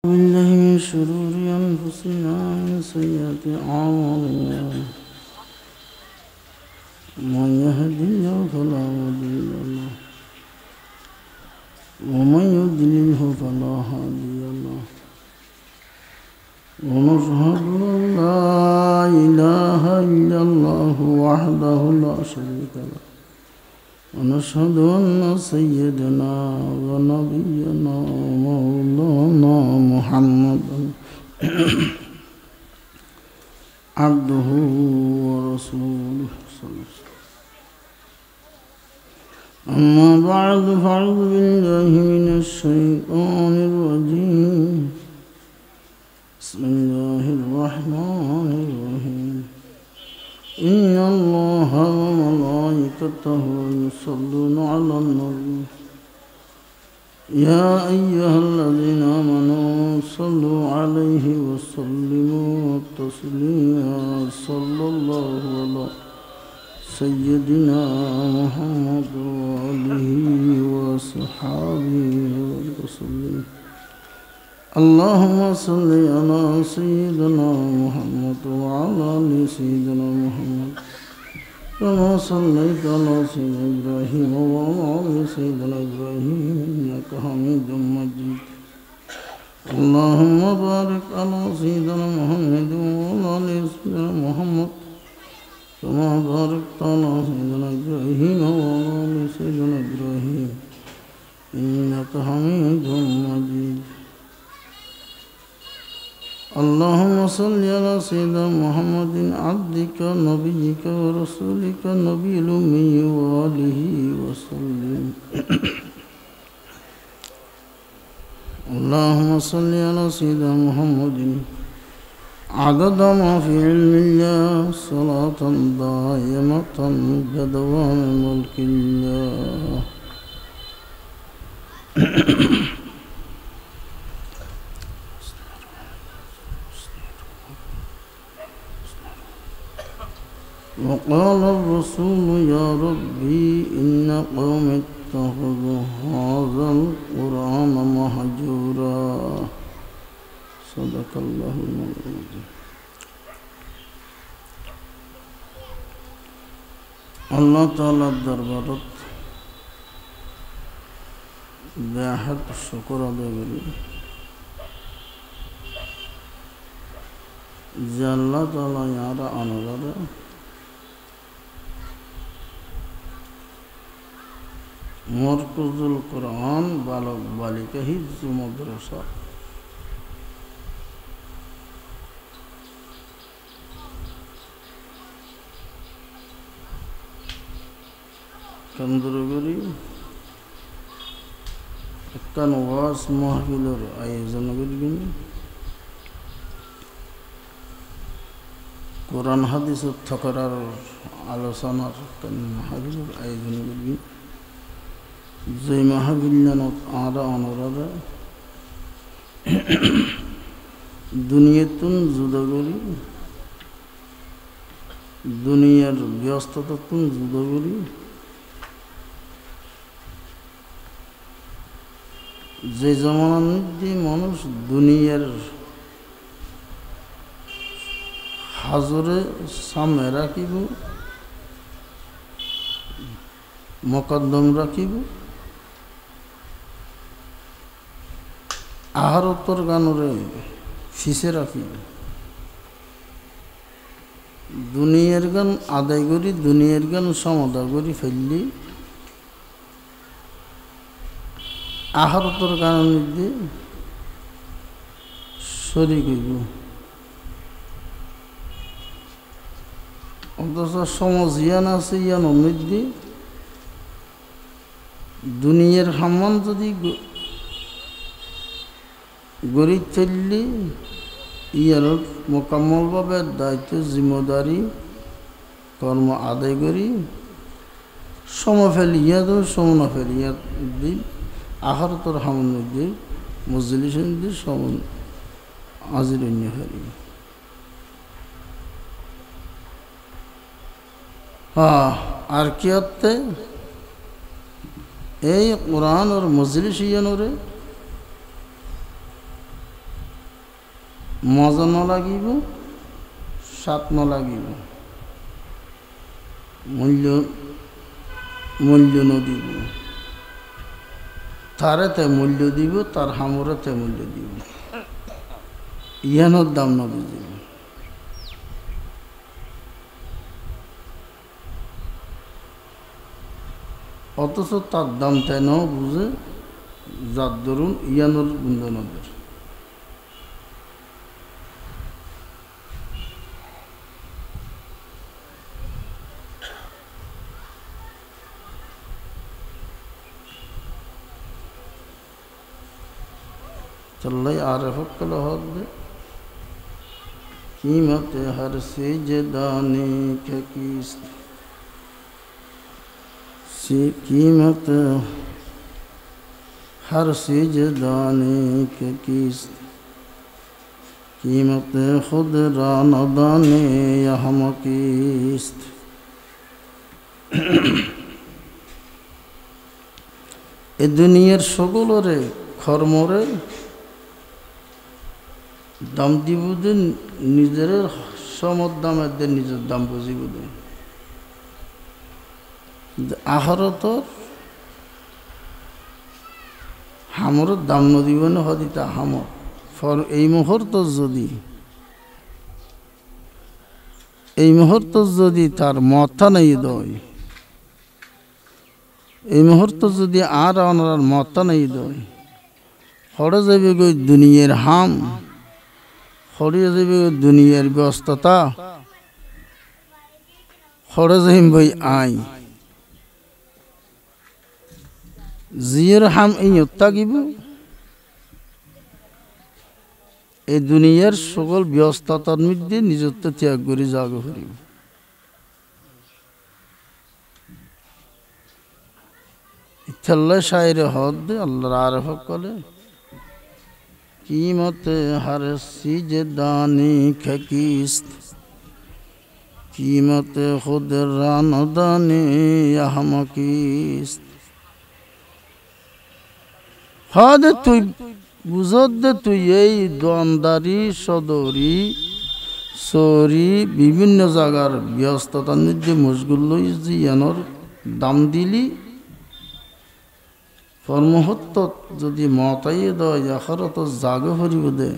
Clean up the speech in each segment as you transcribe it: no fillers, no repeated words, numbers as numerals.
بالله من شرور أنفسنا ومن سيئات أعمالنا من يهد الله فلا مضل له ومن يضلله فلا هادي له ونشهد أن لا إله إلا الله وحده لا شريك له ونشهد أن سيدنا ونبينا ومولانا محمدا عبده ورسوله صلى الله عليه وسلم. أما بعد فأعوذ بالله من الشيطان الرجيم. بسم الله الرحمن الرحيم. إن الله وملائكته يصلون على النبي يا أيها الذين آمنوا صلوا عليه وسلموا تسليما صلى الله على سيدنا محمد وآله وصحبه وسلم. اللهم صل على سيدنا محمد وعلى آل سيدنا محمد كما صليت على سيدنا إبراهيم وعلى آل سيدنا إبراهيم إنك حميد مجيد. اللهم بارك على سيدنا محمد وعلى آل سيدنا محمد كما باركت على سيدنا إبراهيم وعلى آل سيدنا إبراهيم إنك حميد مجيد. اللهم صل على سيدنا محمد عبدك نبيك ورسولك النبي الأمي وآله وسلم. اللهم صل على سيدنا محمد عدد ما في علم الله صلاة دائمة بدوام ملك الله. وقال الرسول يا ربي إن قوم اتخذوا هذا القرآن مهجورا. صدق الله العظيم. الله تعالى দরবারত বেহাত শুকর আদায় করি যে আল্লাহ তাআলা ইয়ারা আনরারে মরকুজুল কোরআন বালক বালিকা হিফজ মাদ্রাসা কেন্দ্র করে একটা ওয়াজ মাহফিলের আয়োজন করবেন। কোরআন হাদিস থাকার আলোচনার মাহফিলের আয়োজন করবেন। যে মাহফিলত আরা অনরারা দুনিয়াতুন জুদা করি দুনিয়ার ব্যস্ততাতুন জুদা করি যে জমানার মধ্যে মানুষ দুনিয়ার হাজরে সামনে রাখিব মকদ্দম রাখিব আহারতর গানরে ফিসে রাখি দুনিয়ার গান আদায় করি দুনিয়ার গান সমাদা করি ফেললি আহারতর গানের মধ্যে শরীক হইব। অথচ সমাজ ইয়ান আছে ইয়ানোর মধ্যে দুনিয়ার সম্মান যদি গড়ি চললে ইয়ার মোকাম্মলভাবে দায়িত্ব জিম্মেদারি কর্ম আদায় করি সম ফেলিয়া তো সম না ফেলিয়া দিন আহারতর হামন মধ্যে মজলিসের মধ্যে সম আজির অন্য ফেলি। আর কি হতে এই কোরআন और मजलिस यानोरे মজা নলাগিব, স্বাদ নলাগিব, মূল্য নদিব, তারেতে মূল্য দিব, তার হামরেতে মূল্য দিব, ইয়ানোর দাম নদী দিব। অথচ তার দাম তাই নাও বুঝে, যার দরুন ইয়ানোর গুঞ্জনদের। चल्लाई आरफ कल हद कीमत हर सेज दाने के किस्त से कीमत हर सेज दाने के किस्त कीमत खुद रान दाने हम किस्त। ए दुनियार सकलरे कर्मरे দাম দিব যে নিজের সমর দামের দিয়ে নিজের দাম বুঝিব দে। আহারত হামর দাম নদিব না হদিতা হামর ফর এই মুহূর্ত যদি তার মথা নেই দয়, এই মুহূর্ত যদি আর ওনার মথা নেই দয়, হরে যাবে গই দুনিয়ার হাম, হরিয়ে যাবে দুনিয়ার ব্যস্ততা, হরে যাইম বই আই জিয়ের হাম এই তাকিব। এই দুনিয়ার সকল ব্যস্ততার মধ্যে নিজত্ব ত্যাগ করে জাগ করিব। ইচ্ছাল্লাহ শায়রে হদ আল্লাহর আরফ কলে कीमत हर चीज दाने की किस्त कीमत खुद रान दाने हम किस्त। हद तुई बुझद तुई এই দোয়ানদারি সদরি সরি বিভিন্ন জায়গার ব্যস্ততার মধ্যে মশগুল লই জিয়ানোর দাম দিলি কর্মহত্য যদি মতাইয়ে দেয় আখরত জাগ ফুরিব দে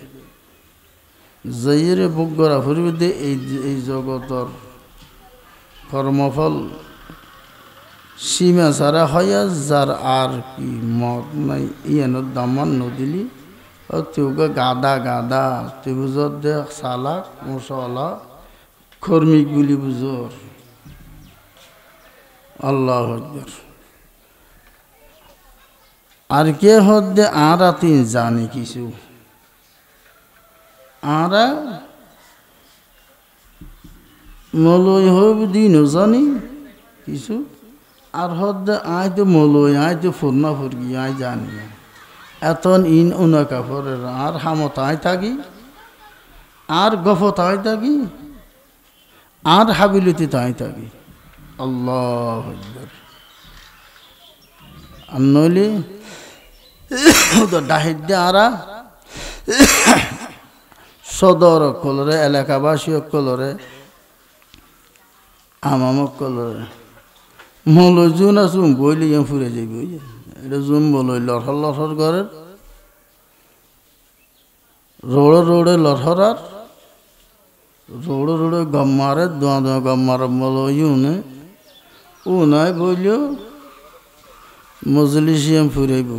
যাইরে বুক গড়া ফুরিব দে। এই জগতর কর্মফল সীমা ছাড়া হইয়া যার আর কি মত নাই ইয়ানোর দামান নদিলি তুইকে গাদা গাদা তুই বুঝর দে সালাক মশলা কর্মিক গুলি বুঝর। আল্লাহ আকবার। আর কে হদ্দে আরা তিন জানি কিছু আরা মলই হইব দিন জানি কিছু আর হদ্দে আয় তো মলই আয় তো ফুরনা ফুরগি আয় জানি এতন ইন উনা কাপড়ের আর হামত আয় থাকি আর গফত আয় থাকি আর হাবিলতি তাই থাকি। আল্লাহ আকবার। আর নইলে ডাহিদ্যে আরা সদর কলরে এলাকাবাসী কলরে আমামক কলরে মলই জুন আসুন বইলি ফুরে যাইব এটা জুম বলই লড়হর লড়হর করে রোড়ে রোড়ে লড়হরার রোড়ে রোড়ে গম্মারে দোয়া দোয়া গম্মার মলই উনে উনায় বইলেও মজলিসিয়াম ফুরাইব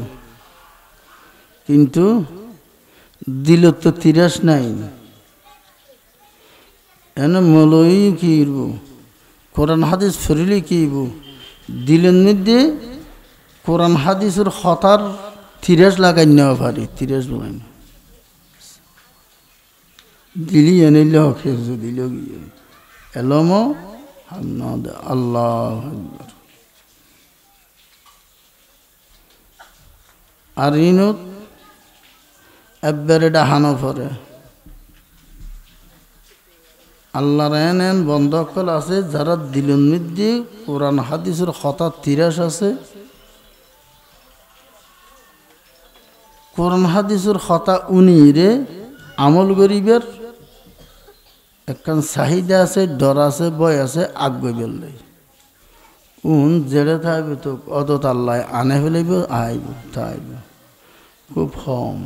কিন্তু দিল তো তিরাস নাই এনে মলই কি কোরআন হাদিস ফিরলে কি দিলের মধ্যে কোরআন হাদিসের হতার তিরাস লাগাই নেওয়া পারি তিরাস বলাই না দিলি এনে হকে দিল গিয়ে এলম আল্লাহ আর ইনত একবারে ডাহানো পরে আল্লাহর এন বন্ধকল আছে যারা দিলের মধ্যে কোরআন হাদিসের হঠাৎ তিরাস আছে কোরআন হাদিসের হতা উনিরে আমল গরিবের একখান চাহিদা আছে, ডর আছে, ভয় আছে, আগ্রহ বেললে যেটা থাকবে তো অত আল্লাহ আনে ফেলিব, আইব তাইব খুব কম।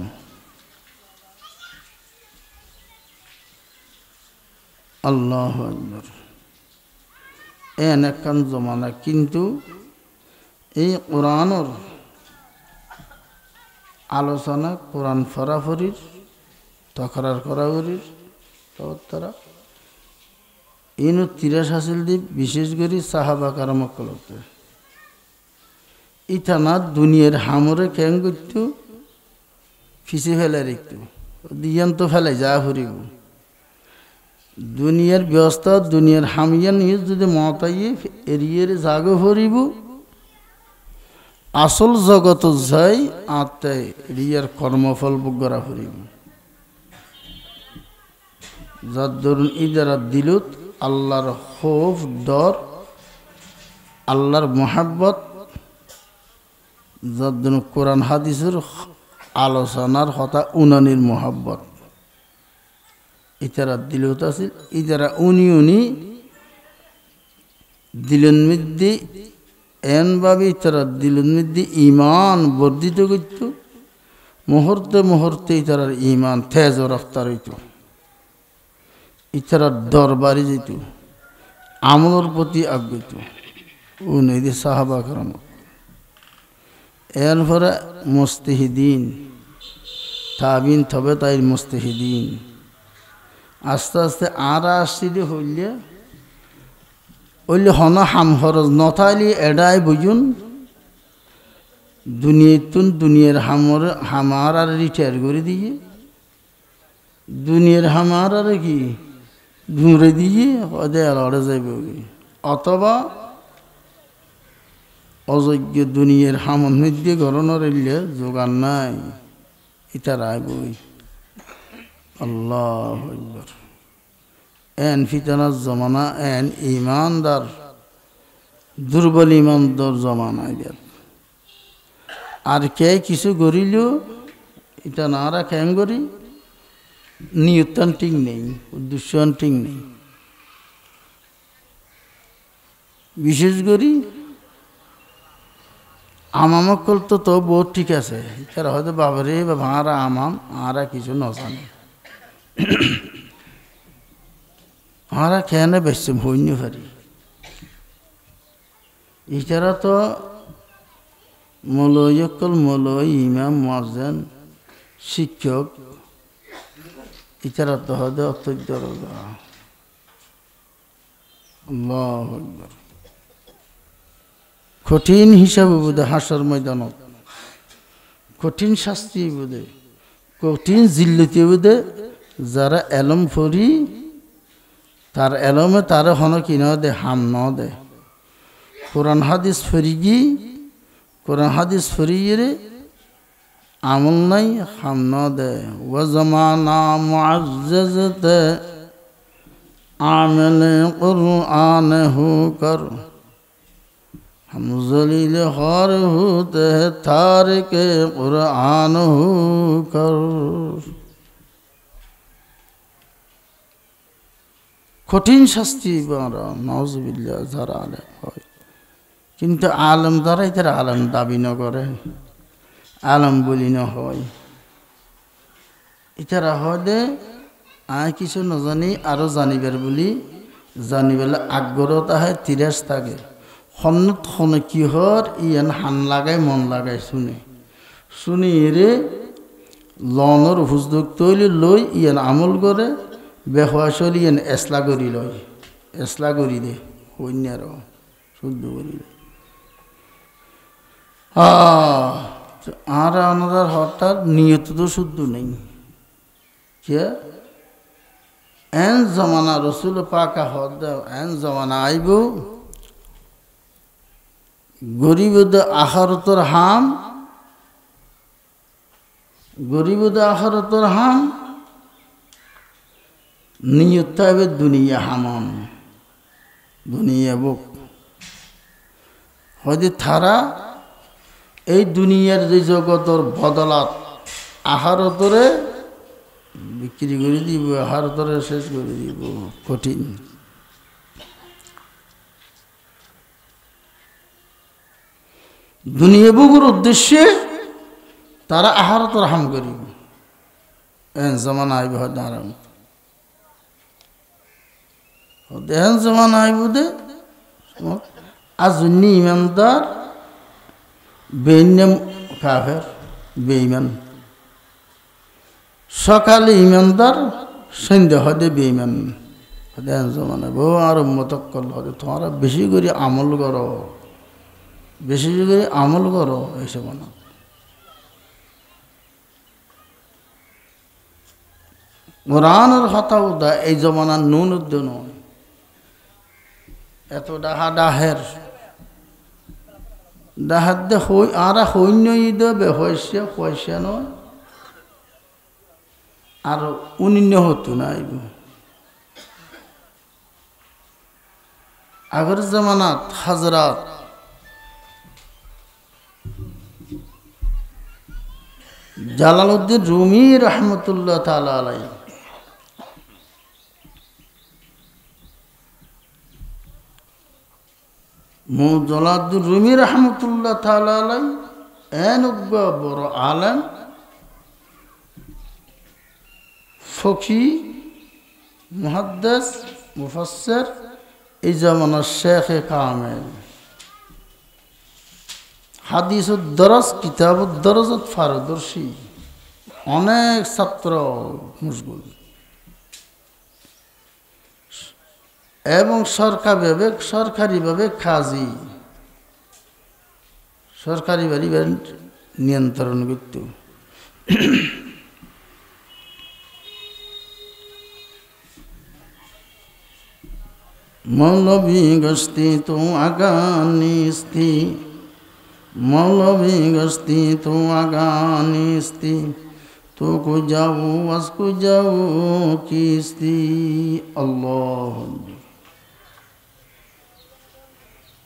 আল্লাহু আকবার। এন একখান জমানা, কিন্তু এই কোরআনের আলোচনা, কোরআন ফরাফরির তকরার করাগরির তারা ইনু তিরাস হাসিল দ্বীপ বিশেষ করে সাহাবা কারামকলতে ইথানা দুনিয়ার হামরে কেন করতো ফিসে ফেলে রেখত দিয়ান তো ফেলে যা ফুরিব দুনিয়ার ব্যবস্থা, দুনিয়ার হামিয়া নিয়ে যদি মতাইয়ে এড়িয়ে জাগ ফুরিব, আসল জগত যাই আত্মায় এড়িয়ার কর্মফল ভোগ করা ফুরিব। যার ধরুন ইদারা দিলত আল্লাহর খৌফ, ডর, আল্লাহর মোহাব্বত, যার জন্য কোরআন হাদিসের আলোচনার কথা উনানির মোহাব্বত, ইতারা দিলত আছিল। ইতারা উনি দিলেন মধ্যে এনভাবে ইতারা দিলেন মধ্যে ইমান বর্ধিত করত। মুহূর্তে মুহূর্তে ইতারার ইমান তেজ রফতার হইত, ইতারার ডর বাড়ি যেত, আমলের প্রতি আগ্রহ উনি সাহাবা করম। এরপরে মুস্তাহিদিন তাবিন, তবে তাই মুস্তাহিদিন আস্তে আস্তে আর আসতে হইলে হন হাম খরচ নথাইলে এডাই বুঝুন দুনিয়াতুন দুনিয়ার হামার আর রিটায়ার করে দিয়ে দুনিয়ার হামার আর কি ঘুরে দিয়ে ওদে আর অড়ে যাইব, অথবা অযোগ্য দুনিয়ার হামন মধ্যে গরণের এলে যোগান নাই, এটা রায়বই। আল্লাহ আকবার। এন ফিতনার জমানা, এন ইমানদার দুর্বল ইমানদার জমানা। আর কে কিছু করিল এটা না রা কেন করি, নিয়তান ঠিক নেই, উদ্দেশ্যান ঠিক নেই। বিশেষ করি আমামকল তো বহুত ঠিক আছে, তারা হয়তো বাবারে বা ভাঁড়া আমাম আরা কিছু নজানে, আমরা কেন বেশি ভৈন্য পারি। ইতারা তো মৌলয়কল মৌলয় ইমাম মুয়াজ্জিন শিক্ষক, ইতারা তো হয়তো অত্যন্ত রোগা। আল্লাহু আকবার। কঠিন হিসাবে বোধে হাসর ময়দানত, কঠিন শাস্তি বোধে, কঠিন জিল্লতি বোধে যারা এলম ফরি তার এলমে তার হন কি ন দে, হাম ন দে। কোরআন হাদিস ফরিগি, কোরআন হাদিস ফরিয়ে আমল নাই, হাম ন দে। ও জমানা মুআজ্জাজতে আমলে কুরআন হু কর, हम जलील खार होते थार के कुरान हो कर। কঠিন শাস্তি নাউজুবিল্লাহ যারা আলেম হয়, কিন্তু আলেম দ্বারাই তারা আলেম দাবি ন করে, আলেম বলি ন হয়। ইতারা হদে আয় কিছু নজানি আরো জানিবার বলি, জানিবেলা আগ্রহ তাহে তিরাস থাকে। খন্নত খনে কি হর ইয়ান হান লাগাই মন লাগাই শুনে শুনি এরে লনর হুজদুক তৈলি লই ইয়ান আমল করে বেহওয়াশলি ইয়ান এসলা করি লয়, এসলা করি দে হইনার শুদ্ধ করি দে। আর আমাদের হঠাৎ নিয়ত তো শুদ্ধ নেই। কে এন জমানা রসুল পাকা হদ এন জমানা আইব গরিবদ আখারতর হাম, গরিবদ আখারতর হাম নিয়ত থাকবে দুনিয়া হামন, দুনিয়া বুক হয়তো তারা এই দুনিয়ার যে জগতর বদলাত আখারতরে বিক্রি করে দিব, হার ধরে শেষ করে দিব, কঠিন। দুনিয়া বুকুর উদ্দেশ্যে তারা আহারত রাহাম করিব, এন জমান আইব হয়তো আরাম, এন জমান আইব দে। আজ ইমানদার বেইনাম কাফের বেঈমান, সকালে ইমানদার সন্ধ্যা হদে বেঈমান, এন জমানে বউ আর উম্মতক করল হদে তোমরা বেশি করে আমল করো, বেশি করে আমল করো এইসব না। কোরআনের কথা উদা এই জমানার নুন উদ্য নয়, এত ডাহা ডাহের ডাহাত দে হই আর সৈন্য ঈদ বেহস্য পয়সা নয় আর উনিন্য হতো না। আগের জমানাত হাজরাত জালালউদ্দিন রুমি রহমতুল্লাহ তাআলা আলাইহি জালালউদ্দিন রুমি রহমতুল্লাহ তাআলা আলাইহি এন বড় আলেম, ফকি, মুহাদ্দিস, মুফাসসির, এই জামানার শেখে কামেল, হাদিসুদ দরস কিতাবুদ দরজত পারদর্শী, অনেক ছাত্র মশগুল এবং সরকারিভাবে কাজী, সরকারি বাড়ি নিয়ন্ত্রণ করত। মৌলভী গস্তি তো আগানিস্তি, মৌলভী গস্তি তো আগানিস্তি, তো কো যাও আজ কো যাও কিস্তি। আল্লাহ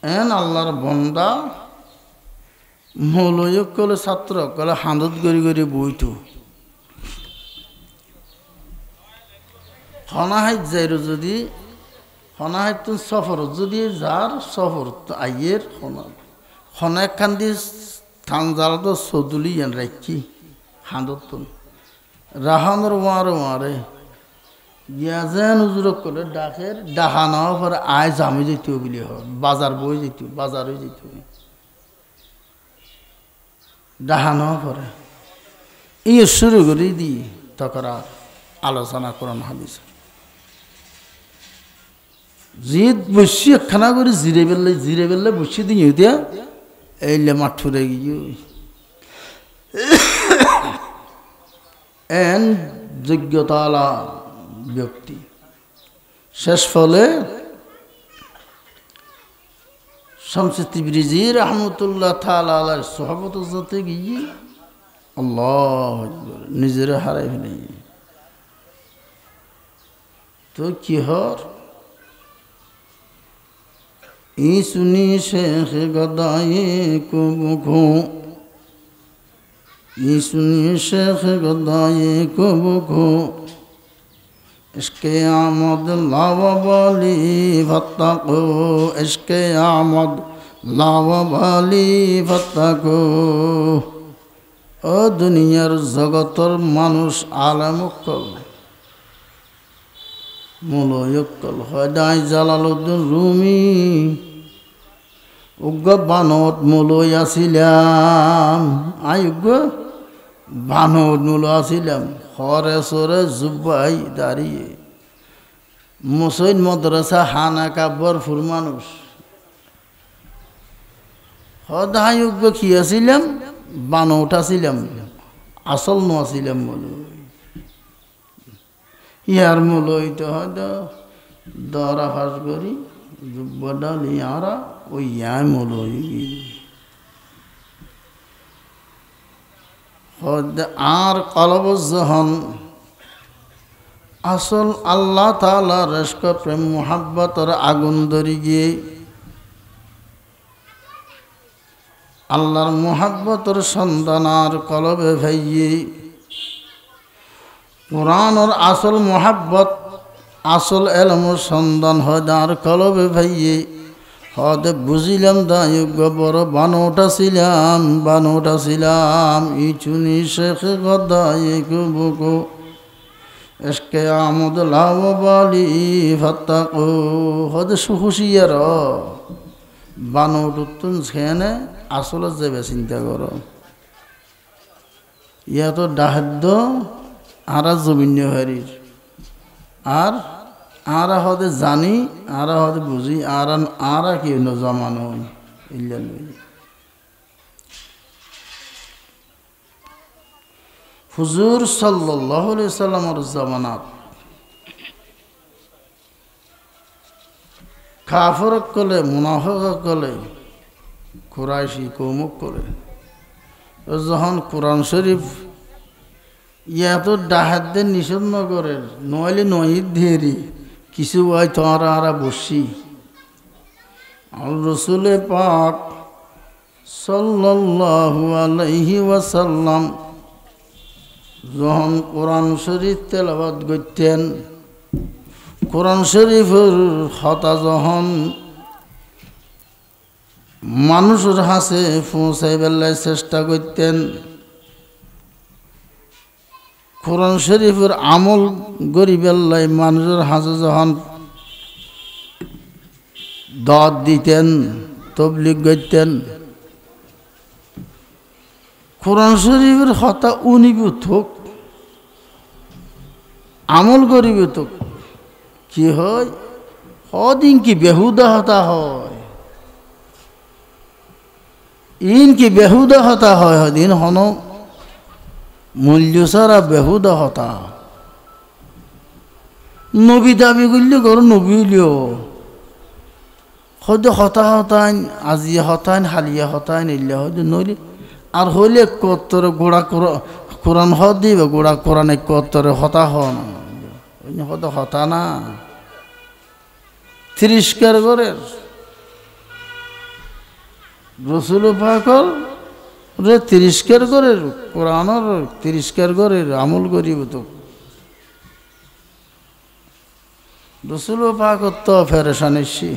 এন আল্লাহর বন্দা মৌলয়ক কলে ছাত্র কলে হাঁদত গড়ি গড়ি বইত হনাহাইত যাইর, যদি হনাহাইত সফর যদি যার সফর আইয়ের হনা একখান দিয়ে থান জ্বালা তো চৌদুলি এন রাখি হাঁদত রাহানোর ওয়ারে গিয়া যেন উজুরক করে ডাকের ডাহা নেওয়ার পরে আয় জামি যেত বলে হয়, বাজার বই যেত, বাজারে যেত ডাহা নেওয়ার পরে এই শুরু করে দিই তকরা আলোচনা করুন হাদিস জিদ বসি একখানা করে জিরে বেললে বসি দিই দিয়া এইলে মাঠুরে গিয়ে এন যোগ্যতালা ব্যক্তি। শেষ ফলে শামসুদ্দিন তিবরিজি রহমতুল্লাহ তাআলা আলাইহির সোহবত হতে গিয়ে আল্লাহ নিজের হারাই ফেলে তো কি হর ই শুনি শেখ গদায়ে কবুখো, ই শুনি শেখ গদায়ে কবুখো, ইশকে আমদ লাওয়ালি ফাত্তাকো, ইশকে আমদ লাওয়ালি ফাত্তাকো। ও দুনিয়ার জগতর মানুষ আলেমুক্কল মূলয়ক্কল হদাই জালালউদ্দিন রুমি উগ্র বানত মূলই আসিলাম, উগ্র বানত মূল আসিলাম হরে সরে জুব্বাই দাঁড়িয়ে মুসৈদ মাদ্রাসা হানা কাব্বরপুর মানুষ হদাই উগ্র কি আসিলাম বানত আসিলাম, আসল ন আসিলাম বলে ইয়ার মূলই তো হয়তো দরা ফাঁস করি জুব্বডাল ইয়ারা ওই ইয়াই মূলই আর কলবজহন আসল আল্লাহ তাআলা রেশক প্রেম মোহাব্বতর আগুন ধরি গিয়ে আল্লাহর মোহাব্বতর সন্ধানার কলবে ভাইয়ে কোরআনের আসল মোহাব্বত আসল এলমের সন্ধান হয় আর কলবে ভাইয়ে হদে বুঝিলাম দায়ুগ বড় বানোটা ছিলাম ইচুনি শেখ গদায়ে কুবুকু এসকে আমদ লাভ বালি ফাত্তাকু হদে সুখুশিয়ার বানোট উত্তুন খেনে আসলে যাবে চিন্তা করো ইয়া তো ডাহাদ্য আরা জমিন হারির আর আরা হদে জানি আরা হদে বুঝি আরা কি জমানো ইল্লা হুজুর সাল্লাল্লাহু আলাইহি সাল্লামের জামানাত কাফির কলে মুনাফিক কলে কুরাইশি কওম করে যখন কোরআন শরীফ ইয়াতো ডাহাতদের নিষেধ নগরের নইলে নহিদ ধেরি কিছু হয় তোরা আরা বসি আর রসুলে পাক সাল্লাল্লাহু আলাইহি ওয়াসাল্লাম যখন কোরআন শরীফ তেলাওয়াত করতেন কোরআন শরীফের হতা যখন মানুষের হাসে পৌঁছাইবার চেষ্টা করতেন কোরআন শরীফের আমল গরিবেল্লাই মানুষের হাসে যখন দাওয়াত দিতেন তবলিগ করতেন কোরআন শরীফের হতা উনিবুত হোক আমল গরিবুত হোক কি হয় হদিন কি বেহুদা হতা হয় ইনকি বেহুদা হতা হয় হদিন হন মূল্য সারা বেহুদা হতা নবী দাবি করলে করো নবী হইলেও হয়তো হতা হতাইন আজিয়া হতাইন হালিয়া হতাইন ইল্লা হয়তো নইলে আর হইলে কত্তরে গোড়া কোরআন হত দিবে গোড়া কোরআনে কত্তরে হতা হন হয়তো হতা না তিরস্কার করে রসুল পাকল রে তিরস্কার করে কোরআনের তিরস্কার করে আমল করিব তো রসুল পাকত তো ফেরেশানিসি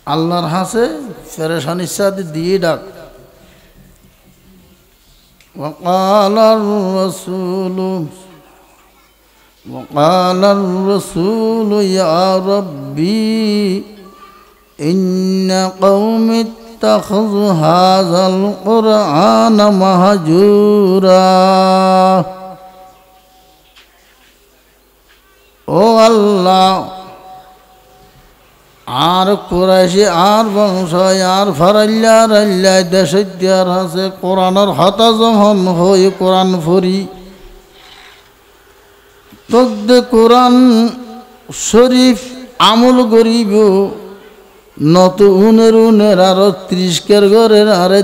আল্লাহর হাসে ফেরেশানির সাথে দিয়ে ডাক وقال الرسول يا ربي إن قوم اتخذوا هذا القرآن مهجورا ও আল্লাহ আর কুরাইশি আর বংশ আর ফারাল্লার আল্লাহ দেশার আছে কোরআনের হতা যখন হই কোরআন ফরি তকদে কোরআন শরীফ আমল করিব নত উনের আরো ত্রিশকের ঘরের আরে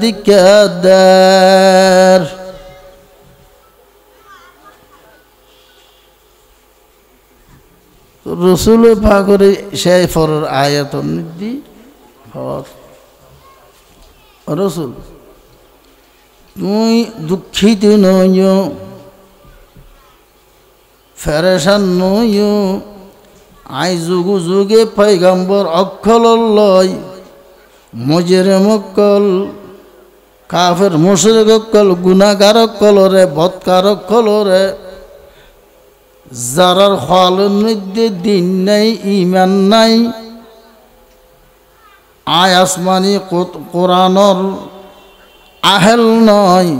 দীক্ষা দের রসুল পাকরে সেই ফরের আয়াত নিদি রসুল তুই দুঃখিত নয় ফেরেশান নয় আই যুগু যুগে পয়গম্বর অক্ষল লয় মজেরে মক্কল কাফের মুশরিক অক্কল গুনাহগার অক্কলরে বদকার অক্কলরে যারার হলের মধ্যে দিন নাই ইমান নাই আয় আসমানি কোরআনর আহেল নয়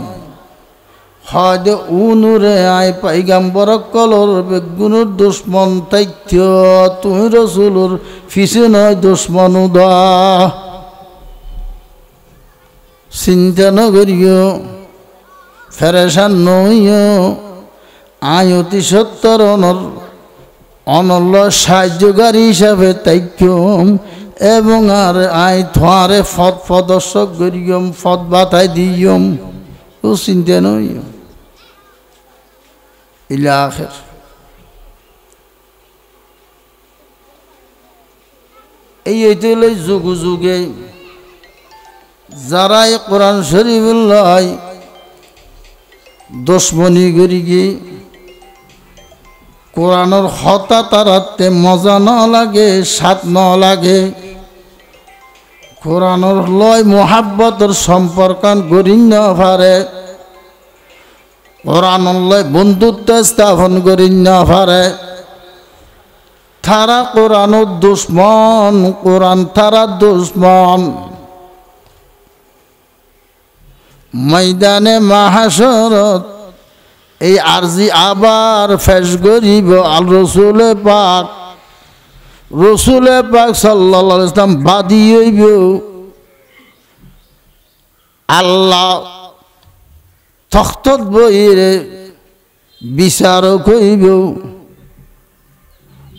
হয়তো উনুরে আয় পাইগাম্বর কলর বেগুনের দুশ্মন তথ্য তুই রসুলোর ফিসে নয় দুশ্মন উদা চিন্তা নগরিও ফেরেশান নইও আয় অতি সত্তর অনল্য সাহায্যকারী হিসাবে তাইক্যম এবং আর আয় থারে ফদ প্রদর্শক করিয়ম ফদ বাতাই দিয়ম ও চিন্তা নই ইলা আখির এই হইতে যুগে যুগে যারা এই কোরআন শরীফ লয় দুশ্মনী করি কি কোরআনের হতা তারাতে মজা ন লাগে স্বাদ ন লাগে কোরআনের লয় মোহাব্বতের সম্পর্কান গড়ি ন পারে কোরআনের লয় বন্ধুত্ব স্থাপন করি ন পারে তারা কোরআনের দুশ্মন কোরআন তারা দুশ্মন ময়দানে মাহাশরত এই আরজি আবার ফেস করিব আল রসুলে পাক সাল্লাল্লাহু আলাইহি ওয়াসাল্লাম বাদী হইব আল্লাহ তখতত বইরে বিচারক হইব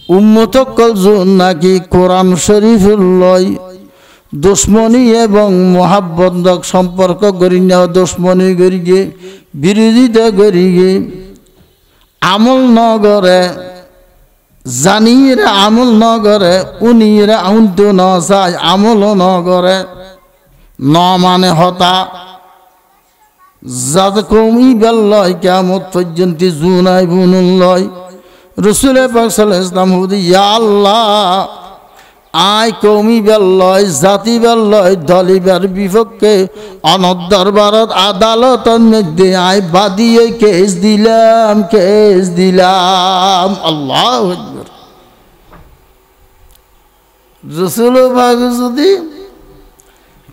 উম্মত কলজুন নাকি কোরআন শরীফ লয় দুশ্মনী এবং মোহাব্বত সম্পর্ক করি না দুশ্মনী করি গে বিরোধিতা করি গে আমল ন করে জানিয়ে আমল ন করে উনিয়ে আউন্ত ন চায় আমল ন করে ন মানে হতা যাতে কমি বেল্লয় কেমন পর্যন্ত জুনাই বুনুল্লয় রসুল পাক সাল্লাল্লাহু আলাইহি ওয়াসাল্লাম হুদি ইয়া আল্লাহ আই কৌমি বেল্লয় জাতি বেল্লয় দলিবার বিপক্ষে অনদ দরবারত আদালতের মধ্যে আই বাদিয়ে কেস দিলাম আল্লাহু আকবার রসুল পাক যদি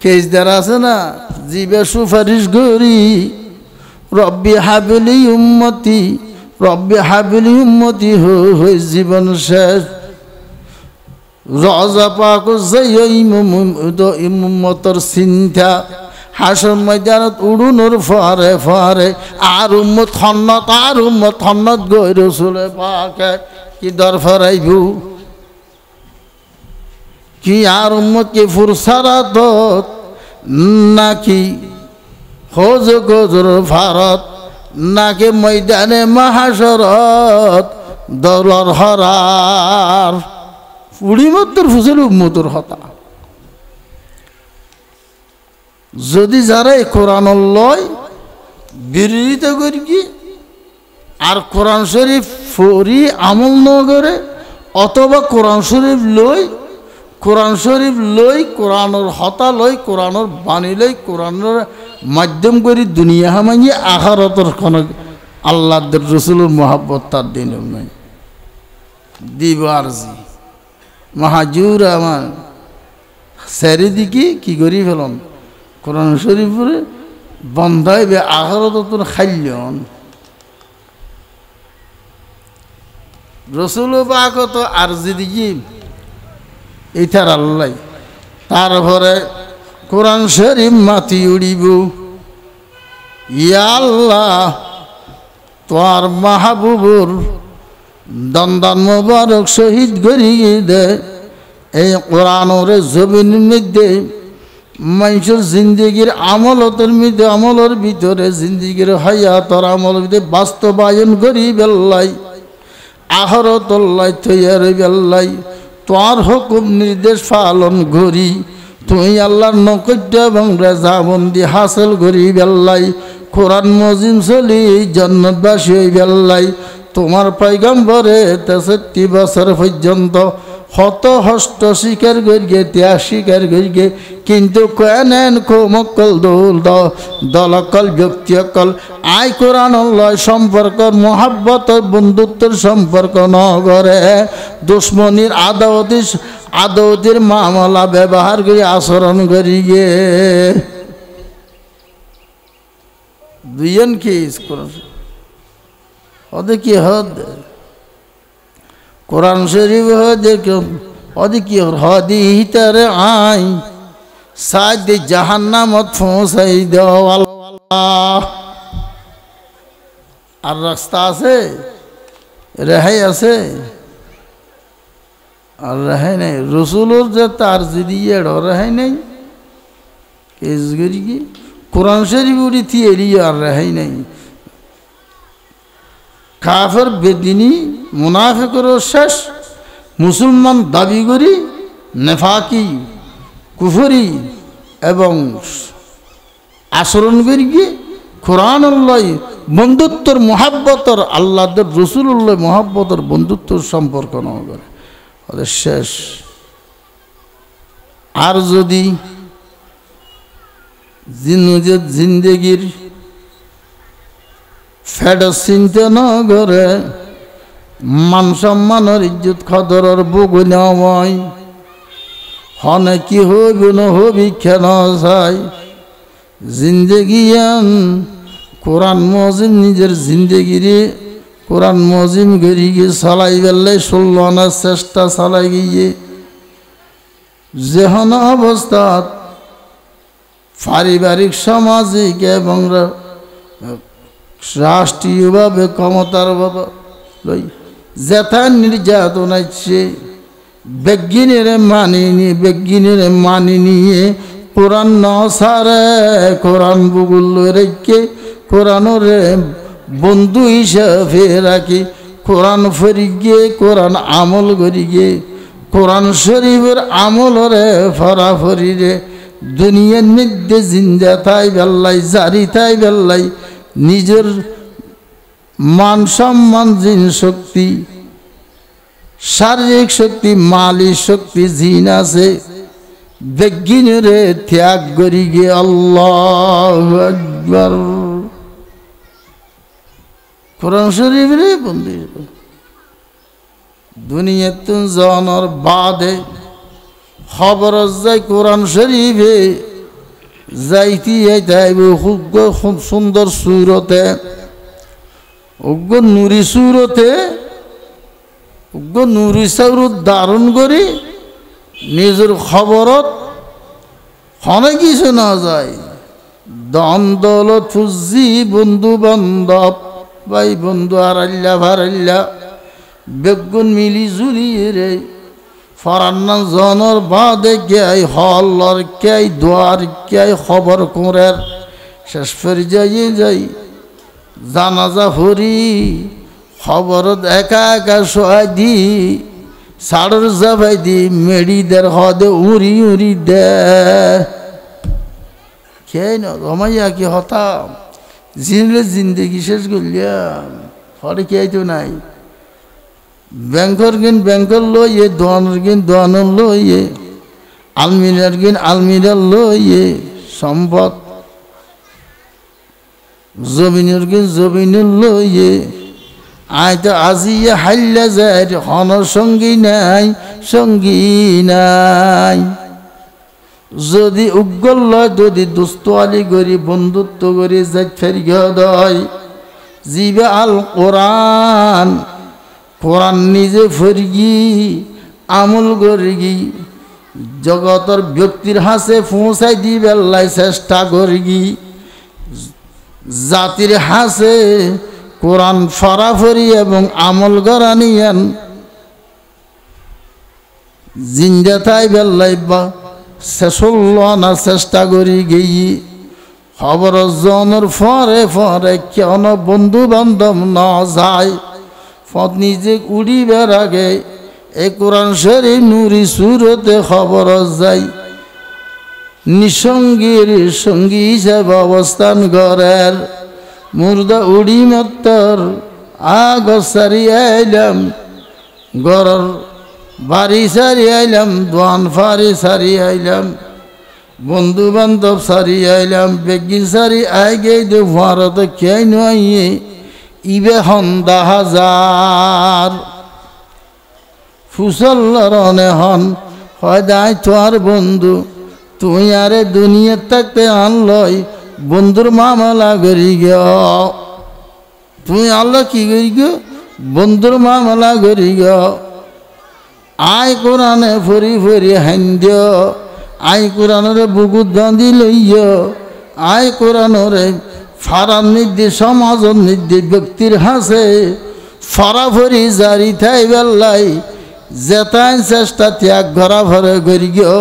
কেস দেওয়ার আছে না জিবে সুপারিশ করি রব্বি হাবলি উম্মতি হয়ে জীবন শেষ রজা পাক ইমুম্মতর চিন্তা হাসর ময়দানত উড়ুনোর ফরে ফরে আর উম্মত হন্নত গই রসুলে পাকে কি দর ফরাইব কি আর উম্মত কি ফুরসারাত নাকি হজ গজর ভারত নাকি ময়দানে মাহাশরত দলর হরার উড়িমত্তর ফুসেল উম্মতর হতা যদি যারা এই কোরআন লয় বিরোধিতা করি কি আর কোরআন শরীফ ফরি আমল ন করে অথবা কোরআন শরীফ লই কোরআনের হতা লই কোরআনের বাণী লই কোরআনের মাধ্যম করি দুনিয়া হামাই আখারতর কোনো আল্লাহ রসুলের মহাব্বত তার দিন নাই দিব আরজি মাহাজুর আমার চারিদিকে কি করি ফেলন কোরআন শরীফরে বন্ধাই বে আখারত তোর খাইলন রসুল পাক তো আরজি দিকি এইটার আল্লাহ তারপরে কোরআন শরীফ মাতি উড়িব ইয়া আল্লাহ তোর মাহবুবুর দন্দান মোবারক শহীদ করিয়ে দে এই কোরআনের জমিনের মধ্যে মানুষের জিন্দিগির আমলতের মধ্যে আমলের ভিতরে জিন্দিগির হায়াতর আমলের ভিতরে বাস্তবায়ন করি বেল্লাই আহরতল্লাই তৈয়ার বেল্লাই তোর হুকুম নির্দেশ পালন করি তুই আল্লাহর নৈকট্য এবং রেজাবন্দি হাসিল করি বেল্লাই কোরআন মজিম চলি জান্নাতবাসী হই বেল্লাই তোমার পয়গম্বরে ৬৩ বছর পর্যন্ত হত হস্ত স্বীকার করিয়ে ত্যাগ স্বীকার করিয়ে কিন্তু কেনেন কোমকল দলকল ব্যক্তিকল আই কোরআন লয় সম্পর্ক মহাব্বত বন্ধুত্বের সম্পর্ক ন করে দুশ্মনীর আদৌতির মামলা ব্যবহার করে আচরণ করিয়ে দুইজন কি ওদের কি হদ কোরআন শরীফ ওদের কি হদি হিতারে আই সাদ জাহান্নামত পৌঁছাই দাও আল্লাহ আর রাস্তা আছে রেহাই আছে আর রেহাই নেই রসুলোর যে তার যদি রেহাই নেই কেস করি কি কোরআন শরীফ উড়ি থিয়েরি আর রেহাই নেই কাফের বেদিনী মুনাফিকেরও শেষ মুসলমান দাবি করি নেফাকি কুফরি এবং আচরণ করি গিয়ে কোরআন আল্লাহ বন্ধুত্বর মহাব্বতর আল্লাহদের রসুল্লাহ মহাব্বতর বন্ধুত্বর সম্পর্ক না করে ওদের শেষ। আর যদি নিজের জিন্দগির ফেডা চিন্তা না করে মান সম্মানের ইজ্জত খদরের বুক নেওয়াই হনে কি হইব না হবি কেন চাই জিন্দগিয়ান কোরআন মজিম নিজের জিন্দগিরে কোরআন মজিম গড়ি গিয়ে চালাই বেলাই ষোলনার চেষ্টা চালাই গিয়ে যেহন অবস্থাত পারিবারিক সামাজিক এবং রাষ্ট্রীয়ভাবে ক্ষমতার লই যেথা নির্যাতন আছে বেজ্ঞানের মানি নিয়ে কোরআন নসারে কোরআন বুগুল রেখে কোরআনের বন্ধু হিসাবে রাখি কোরআন ফরি গিয়ে কোরআন আমল করি গিয়ে কোরআন শরীফের আমলরে ফরাফরি রে দুনিয়ার মধ্যে জিন্দা তাই বেল্লাই জারি তাই বেল্লাই নিজের মান সম্মান জিন শক্তি শারীরিক শক্তি মালিক শক্তি জিন আছে বেজ্ঞানীরে ত্যাগ করি গে আল্লাহু আকবার কোরআন শরীফে বন্দি দুনিয়াতে জানার বাদে খবর যায় কোরআন শরীফে যাইতে যাইব খুব সুন্দর সুরতে নুরি সুরতে নুরি সাউরত দারুণ করি নিজের খবরত হনে কিছু না যায় দন দৌলত ফুজি বন্ধু বান্ধব ভাই বন্ধু আড়াল্লা ভারাল্লা বেগুন মিলি জুলিয়ে রে ফরান্না জনের বাদে কে হল্লর কে দোয়ার কে খবর কোরের শেষ ফেরি যাই জানাজা হরি খবরত একা একা সোয়াই দি সাড়র জাবাই দি মেডিদের হদে উড়ি উড়ি দে খেয়ে না রমাইয়া কি হতাম জিনলে জিন্দগি শেষ করলিয়াম হরে খেয়ে তো নাই ব্যাংকর গিন ব্যাংকর লইয়ে দোয়ানোর গিন দোয়ানোর লইয়ে আলমিরার গিন আলমিরার লইয়ে সম্পদ জমিনের গিন জমিনের লইয়ে আয় তো আজিয়া হাইল্লা যায় হন সঙ্গী নাই যদি উগ্গল লয় যদি দুস্তোয়ালি করি বন্ধুত্ব করি যাই ফেরিগদয় জিবে আল কোরআন কোরআন নিজে ফেরগি আমল করিগি জগতর ব্যক্তির হাসে পৌঁছাই দিবেলাই চেষ্টা করিগি জাতির হাসে কোরআন ফরাফরি এবং আমল করা নিয়ান জিন্দা তাই বেল্লাই বা শেষল্লানা চেষ্টা করি গিয়ে খবর জনের ফরে ফরে কেন বন্ধু বান্ধব না যায় পথ নিজে উড়িবার আগে এ কোরআন শরীফ নুরি সুরতে খবর যায় নিঃসঙ্গীর সঙ্গী হিসাবে অবস্থান করের মুর্দা উড়ি মাত্তর আগ সারি আইলাম গরর বাড়ি সারি আইলাম দোয়ান ফারি সারি আইলাম বন্ধু বান্ধব সারি আইলাম বেগি সারি আই গে দে ভারত কে নইয়ে ইবে হন্দা হাজার ফুসল্লরনে হন হয় দায় তোর বন্ধু তুই আরে দুনিয়ার থাকতে আনলই বন্ধুর মামলা করি গিয়ে তুই আল্লাহ কি করি গো বন্ধুর মামলা করি গে আয় কোরআনে ফরি ফরি হান্দ আয় কোরআনের বুকুত বাঁধি লইয় আয় কোরআনরে ফারার নির্দেশ সমাজের নির্দেশ ব্যক্তির হাসে ফরাফরি জারি থাই বেল্লাই যেতাই চেষ্টা ত্যাগ ঘরা ভরে করি গিয়ে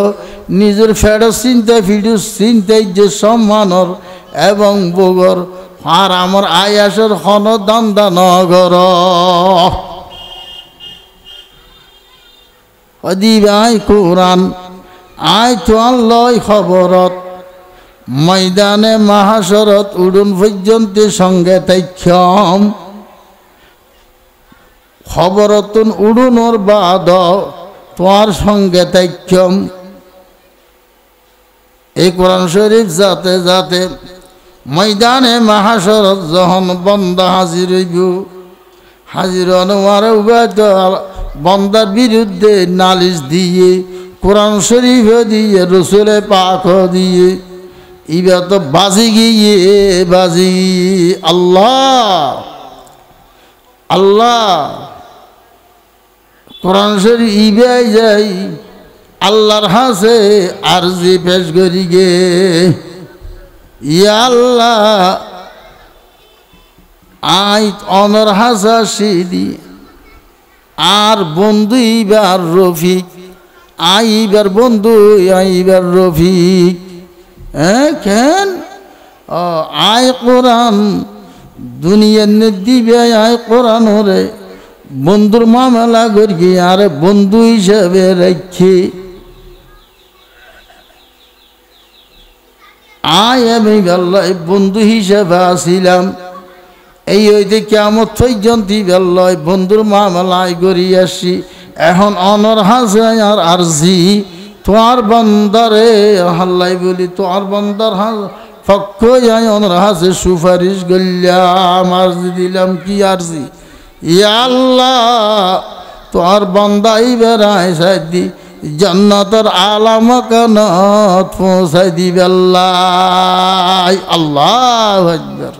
নিজের ফেডো চিন্তা ফিডুস চিন্তাই যে সম্মানর এবং বগর আর আমার আয়াসের হন দান্দা নগর দিবে আয় কোরআন আয় তো আল্লাহ খবরত ময়দানে মাহাশরত উড়ুন পর্যন্ত সঙ্গে তাইক্ষম খবরতুন উড়ুনোর বাদ তোমার সঙ্গে তাইক্ষম। এই কোরআন শরীফ যাতে যাতে ময়দানে মাহাশরত যখন বন্দা হাজির হইব, হাজির হওয়ার বন্দার বিরুদ্ধে নালিশ দিয়ে কোরআন শরীফ দিয়ে রসুলে পাক দিয়ে ইবা তো বাজি গিয়ে আল্লাহ আল্লাহ কোরআন শরীফ ইবাই যাই আল্লাহর হাসে আরজি পেশ করি গে, ইয়া আল্লাহ আই অনর হাসা সিদি আর বন্ধু ইবার রফিক, আইবার বন্ধু আইবার রফিক। হ্যাঁ কেন আয় কোরআন দুনিয়ার দিবে, আয় কোরআন ওরে বন্ধুর মামলা করি আর বন্ধু হিসাবে রাখি। আয় আমি আল্লাহ বন্ধু হিসাবে আসিলাম, এই হইতে কেমন পর্যন্ত আল্লাহ বন্ধুর মামলায় করি আসি। এখন অনর হাসায় আর আরজি তোমার বন্দারে হাল্লাই বলি তোমার বন্দার পক্ষ অনর হাসে সুপারিশ করলাম, আরজি দিলাম। কি আরজি? ইয়া আল্লাহ তোমার বন্দাই বেড়ায় সাদি জান্নাতের আলা মাকানাত পৌঁছাই দিবে আল্লাহ। আল্লাহু আকবার।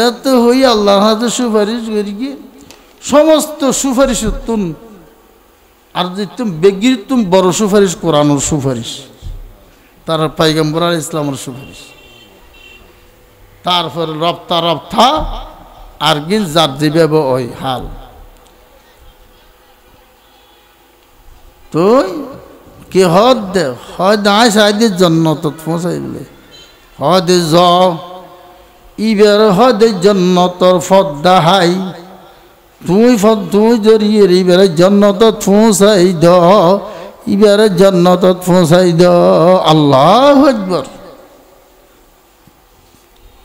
এত হই আল্লাহর হাতে সুপারিশ করি কি সমস্ত সুপারিশ তুম আর যে তুমি বেগির তুমি বড় সুপারিশ কোরআনের সুপারিশ, তার পয়গম্বর আলাইহিস ইসলামের সুপারিশ, তারপরে রপ্তা আর গিন যার দিবে ওই হাল। তো কি হদ দে হদ আয় সাইদি জন্নত পৌঁছাই বলে হদ জ ইবের হদ জন্নতর ফদ্দা হাই তুই জড়িয়ে ইবের জন্নত পৌঁছাই দ, ইবের জন্নত পৌঁছাই দ। আল্লাহু আকবার।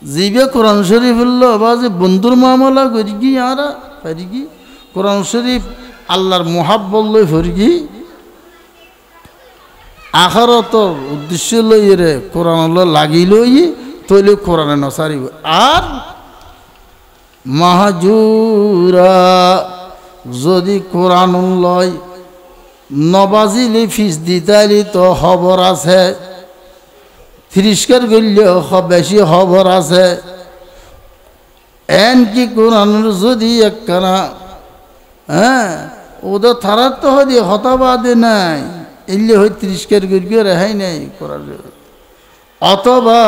জিবে কোরআন শরীফ বা যে বন্ধুর মামলা করি কি আর পারি কি কোরআন শরীফ আল্লাহর মোহাব্বত লই ফরি কি আখারতর উদ্দেশ্য লই রে কোরআন লাগি লই তৈলে কোরআনে নসারিব। আর মাহাজুরা যদি কোরআন লয় নবাজিলে ফিস দিতাইলি তো খবর আছে, তিরস্কার করলেও বেশি খবর আছে। এনকি কোরআনের যদি একখানা হ্যাঁ ওদের থারার তো হদি হতাবাদে নাই এলে হয় তিরস্কার করিও রেহাই নাই কোরআন। অথবা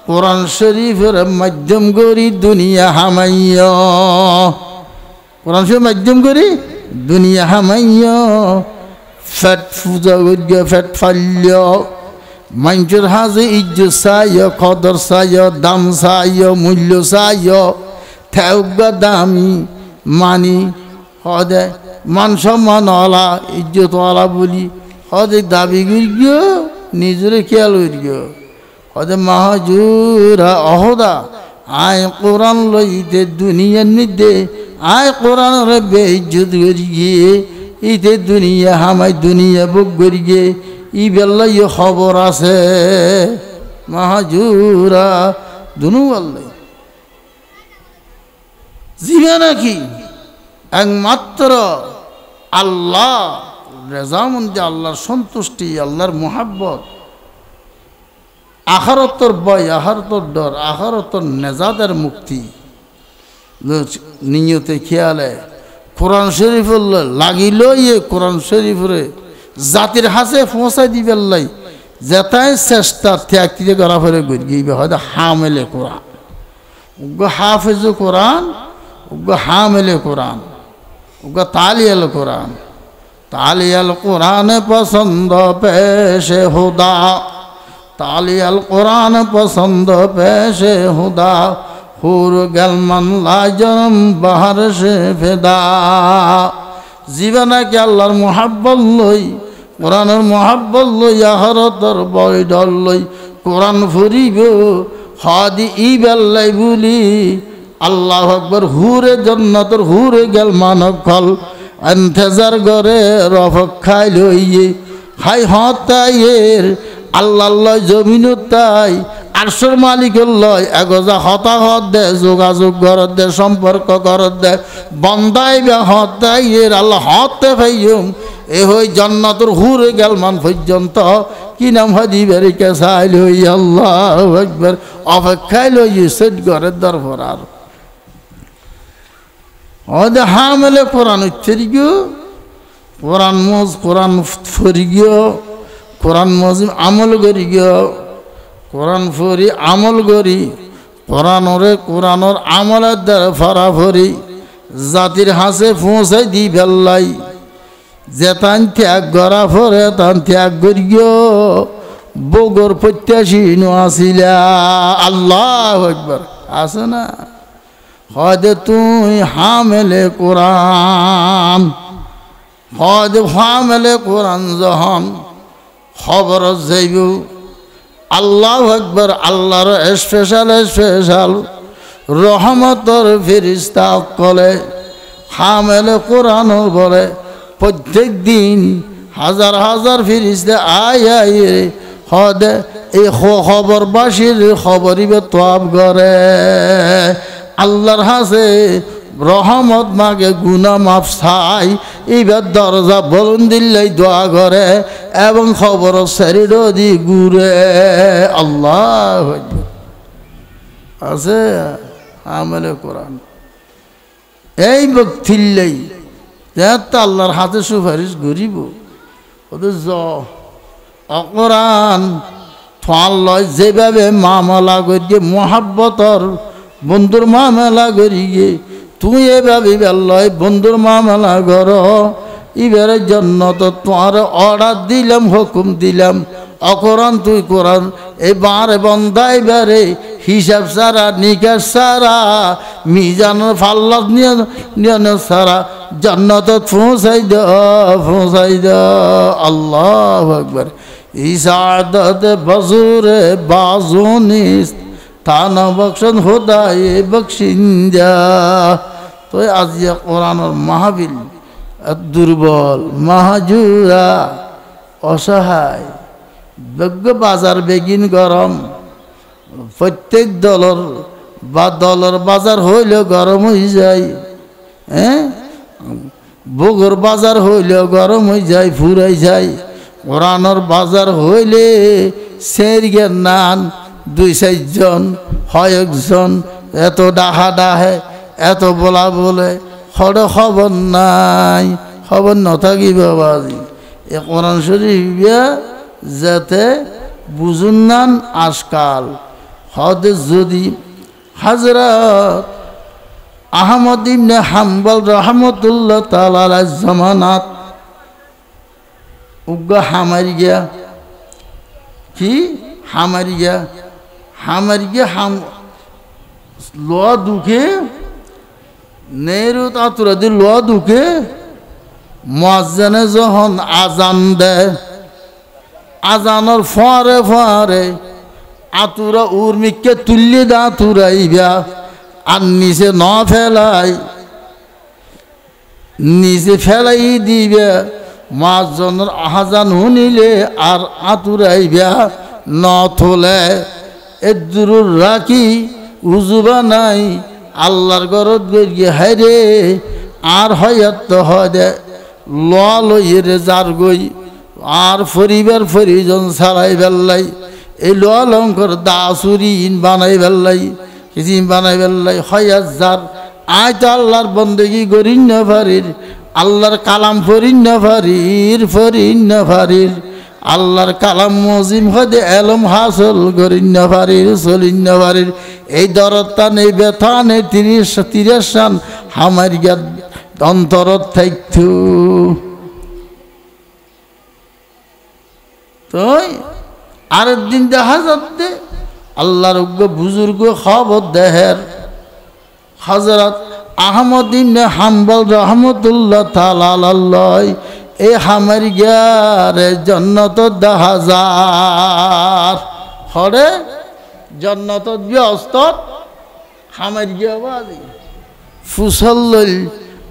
কোরআন শরীফের মাধ্যম করি দুনিয়া হামাইয়া, কোরআন শরীফ মাধ্যম করি দুনিয়া হামাইয়া ফেট পূজা করিয়া ফেট ফাল্য মানুষের হাজে ইজ্জত চাইয়, কদর চাইয়, দাম চাইয়, মূল্য চাইয়, ঠেউগা দামি মানি হদে মান সম্মানওয়ালা ইজ্জতওয়ালা বলি হদে দাবি করিও নিজরে খেয়াল করিও হদে মাহাজুরা অহদা আয় কোরআন লইতে দুনিয়ার নিদে আয় কোরআনের বেইজ্জত করিয়ে ইতে দুনিয়া হামাই দুনিয়া বুক করিয়ে ই বেল্লাই খবর আছে মাহাজুরা দুনু আল্লাহ জিবে নাকি একমাত্র আল্লাহ রেজামন্দি, আল্লাহর সন্তুষ্টি, আল্লাহর মোহাব্বত, আখারতর ভয়, আখারতর ডর, আখারতর নেজাদের মুক্তি নিয়তে খেয়ালে কোরআন শরীফ লাগিল কোরআন শরীফরে জাতির হাসে পৌঁছাই দিবেল্লাই যেটাই চেষ্টা ত্যাগ থেকে গড়া ফেলে গিয়ে হয়তো হামেলে কোরআন উগ্র হাফেজ কোরআন উগ্র হামেলে কোরআন উগ্র তালিয়াল কোরআন তালিয়াল কোরআন পছন্দ পেশে হুদা তালিয়াল কোরআন পছন্দ পেশে হুদা হুর গেলমান লাজম বাহার সে ফেদা জীবনাকে আল্লাহর মোহাব্বত লই কোরআনের মহাব্বত লইয়া হরতর বয় ডর লই কোরআন ফুরিব হাদি ই বেল্লাই বুলি আল্লাহু আকবার হুরে জান্নাতের হুরে গেল মানব কল ইন্তজার করে রফক খাই লইয়ে হাই হতায়ের আল্লাহ লয় জমিনত তাই আরশের মালিকের লয় এগোজা হতাহত দে যোগাযোগ করত দে সম্পর্ক করত দে বন্দাই বে হতায়ের আল্লাহ হতে ভাইয়ুম এ হই জান্নাতের হুরে গেল মান পর্যন্ত কি নাম হাদি বেরিকে চাইল হই আল্লাহু আকবার অপেক্ষায় লইয়ে সেট ঘরের দরবার আর ওদে হামলে কোরআন উচ্চারিগো কোরআন মজ কোরআন ফরিগিও কোরআন মজিম আমল করিগিও কোরআন ফরি আমল করি কোরআনরে কোরআনর আমলের দ্বারা ফরাফরি জাতির হাসে পৌঁছাই দি ফেললাই যে তান ত্যাগ করা ফরে তান ত্যাগ করিগিও বগর প্রত্যাশী আসিলা আল্লাহু আকবার আছে না হয়তো তুই হামেলে কোরআন হয়তো হামেলে কোরআন যখন খবর যাইব আল্লাহু আকবার আল্লাহর স্পেশাল রহমতর ফেরেশতা কলে হামেলে কোরআন বলে প্রত্যেক দিন হাজার হাজার ফেরেশতা আয় হদে এই খবরবাসীর খবরিবে তোয়াব করে আল্লাহর হাসে রহমত মাগে গুনা মাফ চাই এইবার দরজা বলুন দিল্লাই দোয়া করে এবং খবর শরীর দি ঘুরে আল্লাহ আছে আমলে কোরআন এই বক্তিল্লাই তো আল্লাহর হাতে সুপারিশ করিব ওদের অকরান ফল লয় যেভাবে মামলা করিয়ে মহাব্বতর বন্ধুর মামলা করিয়ে তুই এভাবে লয় বন্ধুর মামলা কর এবারের জন্য তো তোমার অর্ডার দিলাম হুকুম দিলাম অকরান তুই কোরআন এবার বন্ধা এবারে হিসাব সারা নিকাশ সারা মিজানের ফাল্লা নিয়ে সারা জান্নাত পৌঁছাই দ আল্লাহু আকবার ইসাদত বজুরে বাজুনিস তানা বকশন হোদায়ে বকশিন যা তো আজ কোরআনের মাহবিল দুর্বল মাহাজুরা অসহায় যোগ্য বাজার বেগিন গরম প্রত্যেক দলের বাজার হইলেও গরম হয়ে যায় হ্যাঁ বগুর বাজার হইলেও গরম হয়ে যায় ফুরাই যায় কোরআনের বাজার হইলে সেরিগের নান 2-4 জন হয় একজন এত ডাহা ডাহে এত বলা বলে খবর নাই খবর নথাকি বাবাজি এ কোরআন শরীফ যাতে বুঝুন নান আজকাল হদে যদি হযরত আহমদ ইবনে হাম্বল রহমতুল্লাহ তাআলা আলাইহি জামানাত উগ্গা হামারি গিয়া কি হামারি গিয়া লোয়া দুঃখে নেরু তাতুরা দি লোয়া দুঃখে মুয়াজ্জিনে যখন আজান দেয় আজানোর ফরে আতুরা উর্মিককে তুল্লি দা তুরাইবা আর নিচে ন ফেলাই নিচে ফেলাই দিবে মুয়াজ্জিনের আজান শুনিলে আর আতুরাইবা ন থলে এদুরুর রাখি উজুবা নাই আল্লাহর গরত গিয়ে হাইরে আর হয়াত হয় লইয়ে যার গই আর পরিবার পরিজন ছাড়াই বেল্লাই এই লঙ্কর দাসুরিন বানাই বেল্লাই কিসিম বানাই বেল্লাই হয়াত যার আয় তো আল্লাহর বন্দেগি গরিন্য ফারির আল্লাহর কালাম ফরিন্য ফারির আল্লাহর কালাম মজিম হদে এলম হাসল গরিন্য ফারির এই দরতা নেই ব্যথা নেই 30 সান আমার গিয়া অন্তর থাকতু তো আরেকদিন দেখা যাচ্ছে আল্লাহর বুজুর্গ খবর দেহের হযরত আহমদ ইবনে হাম্বল রহমতুল্লাহ তাআলা আলাইহি এই হামের গিয়ারে জন্নত হাজার হরে জন্নত ব্যস্তত হামের গিয়া বাজি ফুসল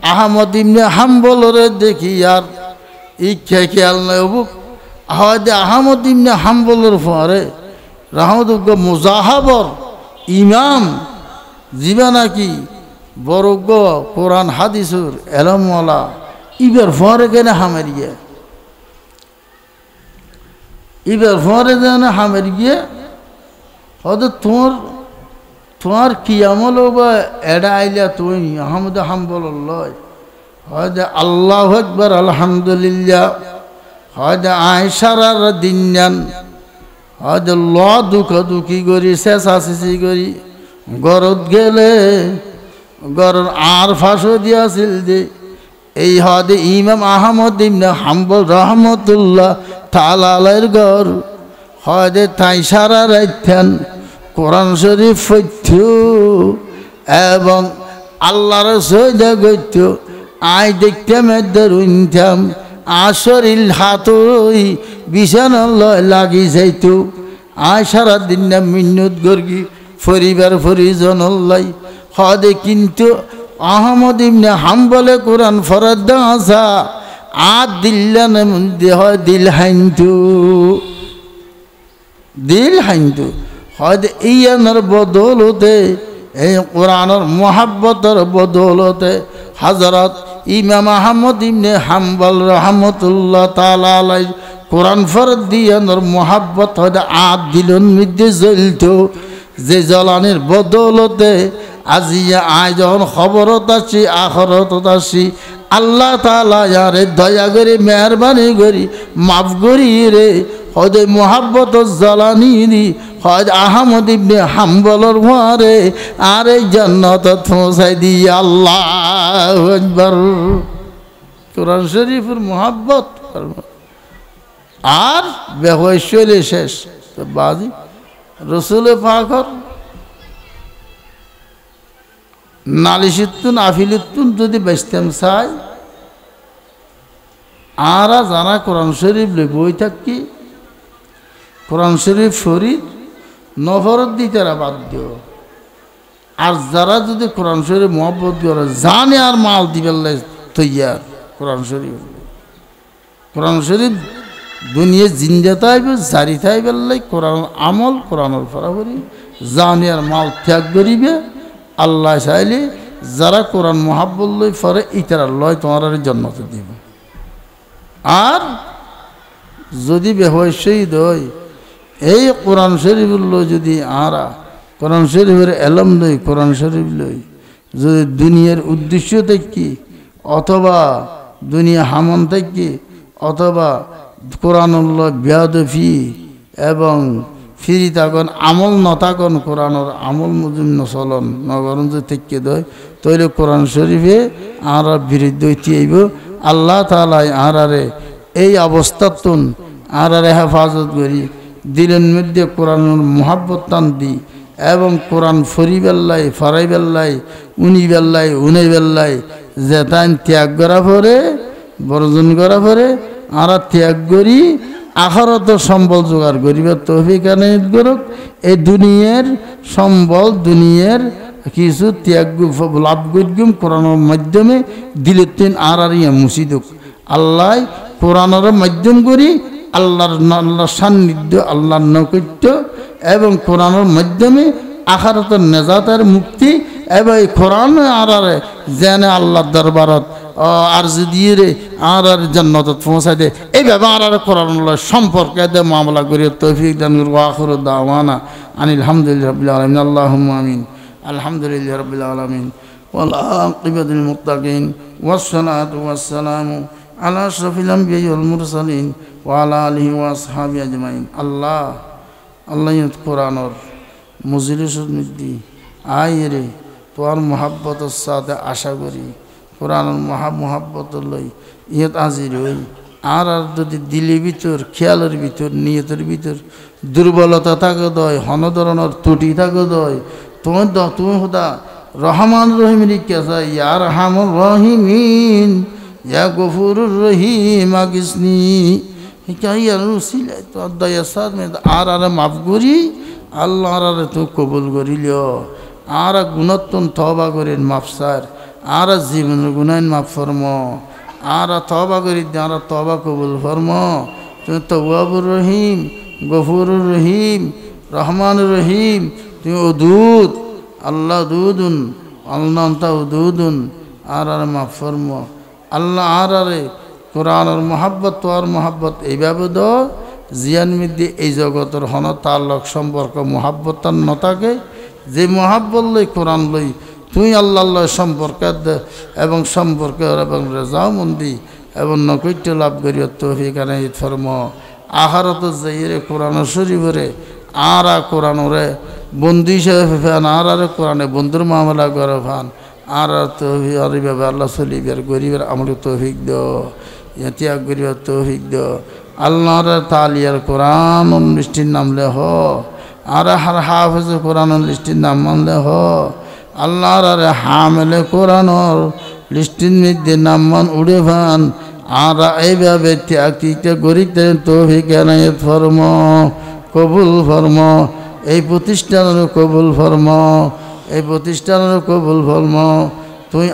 আহমদ ইবনে হাম্বলরে দেখি আর ইচ্ছা খেয়াল নাই বুক হয়তো আহমদ ইবনে হাম্বলর পরে রহমতুল্লাহ মুজাহাবর ইমাম জীবা নাকি বরজ্ঞ কোরআন হাদিসুর এলমওয়ালা ইবার পরে কেন হামের গিয়ে এবার পরে যেন হামের গিয়ে হয়তো তোমার কি আমল বা এডা আইলা তুই আহমদ হাম্বল লয় হয়তো আল্লাহু আকবার আলহামদুলিল্লাহ হয়তো আয়সারার দিন যান হয়তো দুঃখ দুঃখী করি চেঁচা চেঁচি করি গরত গেলে গরর আর ফাঁসো দিয়াছিল যে এই হয়তো ইমাম আহমদ ইবনে হাম্বল রহমতুল্লাহ তাআলার ঘর হয়তো তাই সারা রাইতেন কোরআন শরীফ পড়ত এবং আল্লাহর সৈদা করত আই দেখতাম এদের উনতাম আসরিল হাতই বিছানায় লাগি যাইত আয় সারাদিন না মিন্নত গর্গি পরিবার পরিজন লাই হদে কিন্তু আহমদ ইবনে হাম্বলে কোরআন ফরদ আসা আর দিল্লান দেহ দিল হাইন্তু হয়তো ইয়ানোর বদৌলতে এই কোরআনের মোহাব্বতের বদৌলতে হযরত ইমাম আহমদ ইবনে হাম্বল রহমতুল্লাহ তাআলা আলাইহি কোরআন ফরদ দিয়ানোর মোহাব্বত হয়তো আর দিলন মধ্যে জ্বলত যে জ্বলানির বদৌলতে আজিয়া আয় যখন খবরত আছি আখরত আছি আল্লাহ তাআলা ইয়ারে দয়া করে মেহরবানি করি মাফ করি রে হয়তো মোহাব্বত জ্বালানি দি হয়তো আহমদ ইবনে হাম্বলর ঘরে আর এই জান্নাত পৌঁছাই দি আল্লাহু আকবার কোরআন শরীফের মোহাব্বত আর বেহৈশলে শেষ তো বাজি রসুল পাকর নালিশিতুন আফিলুতুন যদি বেচতাম চাই আরা যারা কোরআন শরীফ বই থাকি কোরআন শরীফ শরীফ নফরত দি তারা বাধ্য আর যারা যদি কোরআন শরীফ মহব্বত করে জানে আর মাল দিবেল্লাই তৈয়ার কোরআন শরীফ দুনিয়া জিন্দা থাকবে জারি থাকবে কোরআন আমল কোরআনের ফরাবরি জানে আর মাল ত্যাগ করিবে আল্লাহ চাইলে যারা কোরআন মহাব্বত লই ফরে ইতারা লয় তোমার জন্মতে দিব আর যদি বেহশহীদ হয় এই কোরআন শরীফ লই যদি আরা কোরআন শরীফের এলম লই কোরআন শরীফ লই যদি দুনিয়ার উদ্দেশ্য থেকে অথবা দুনিয়া হামন থেকে অথবা কোরআনুল্লাহ বেয়াদফি এবং ফিরি থাকুন আমল নথাকুন কোরআনের আমল মুজিম নচলন নগরঞ্জ থেকে দয় তৈলে কোরআন শরীফে আর বিরুদ্ধে আইব আল্লাহ তাআলাই আরারে এই অবস্থাতুন আরারে হেফাজত করি দিলের মধ্যে কোরআনের মহাব্বত টান দি এবং কোরআন ফরি বেল্লাই ফরাই বেল্লাই উনি বেল্লাই উনি বেল্লাই যেতান ত্যাগ করা পরে বর্জন করা পরে আর ত্যাগ করি আখরত সম্বল জোগাড় করিবার তৌফিক আনায়ত করুক এই দুনিয়ার সম্বল দুনিয়ার কিছু ত্যাগ লাভ করিম কোরআনের মাধ্যমে দিলের আর ইয়া মুসিদুক আল্লাহ কোরআনের মাধ্যম করি আল্লাহর সান্নিধ্য আল্লাহর নৈকট্য এবং কোরআনের মাধ্যমে আখারাতের নেজাতের মুক্তি এবং এই কোরআন আর জেনে আল্লাহর দরবারত আর যদি রে আর জান্নাত পৌঁছায় দে এইভাবে আর কোরআন সম্পর্কে দে মামলা করি তৌফিক দান করবো আখির দাওয়ানা আনিল হামদুলিল্লাহি রাব্বিল আলামিন আল্লাহুম্মা আমিন আলহামদুলিল্লাহি রাব্বিল আলামিন ওয়াল আকিবাতুল মুত্তাকিন ওয়াসসালাতু ওয়াসসালামু আলা আশরাফিল আমবিয়া ওয়াল মুরসালিন ওয়া আলা আলিহি ওয়া আসহাবিহি আজমাইন আল্লাহ কোরআনের মজলিসের মধ্যে আয় রে তোর মহাব্বতের সাথে আশা করি কোরআনের মহাব্বত লই ইয়ত আজির হই আর যদি দিলের ভিতর খেয়ালের ভিতর নিয়তের ভিতর দুর্বলতা থাকে দয় হন ধরনের ত্রুটি থাকে দয় তুমি হুদা রহমান রহিম রিকা ইয়া রহমান রহিমিন ইয়া গফুরুর রহিম আগিসনি হিকাইয়ার উসিলা তো দয়া সাদ মে আর মাফ করি আল্লাহ আর তো কবুল করিল আর গুণত্তন তওবা করেন মাফসার আর জীবনের গুনাইন মাফ ফরম আর তওবা করি আর তওবা কবুল ফরম তুমি তওয়াবুর রহিম গফুরুর রহিম রহমান রহিম তুমি উদুদ আল্লাহ দুদুন আল্লাহ তা উদুদুন আর মাফ ফরম আল্লাহ আর কোরআনের মহাব্বত তোর মহাব্বত এইভাবে দ জিয়ান মিদ্দি এই জগতের হন তার লোক সম্পর্ক মহাব্বত নতাকে যে মহাব্বত লই কোরআন লই তুই আল্লাহ সম্পর্কে এবং সম্পর্কে এবং রেজামন্দি এবং নৈকট্য লাভ করিও তৌফিক আনাইত ফরম আহারত যাইরে কোরআন শরীফরে আর কোরআনরে বন্ধু হিসেবে ফেন আর কোরআনে বন্ধুর মামলা করে ফান আর তৌফিক আরিভাবে আল্লাহ চলিবার গরিবের আমল তৌফিক দিও ত্যাগ করিবার তৌফিক দিও আল্লাহর তালিয়ার কোরআন লিস্টির নামলে হ আর হার হাফেজ কোরআন লিস্টির নাম মানলে হ আল্লাহর আরে হামেলে কোরআনর লিস্টির মধ্যে নাম মান উড়ে ভান আর এইভাবে ত্যাগ টিকতে গরিবতে তৌফিক এনায়েত ফরম কবুল ফরম এই প্রতিষ্ঠানের কবুল ফরম এই প্রতিষ্ঠানের কবুল ফরম তুই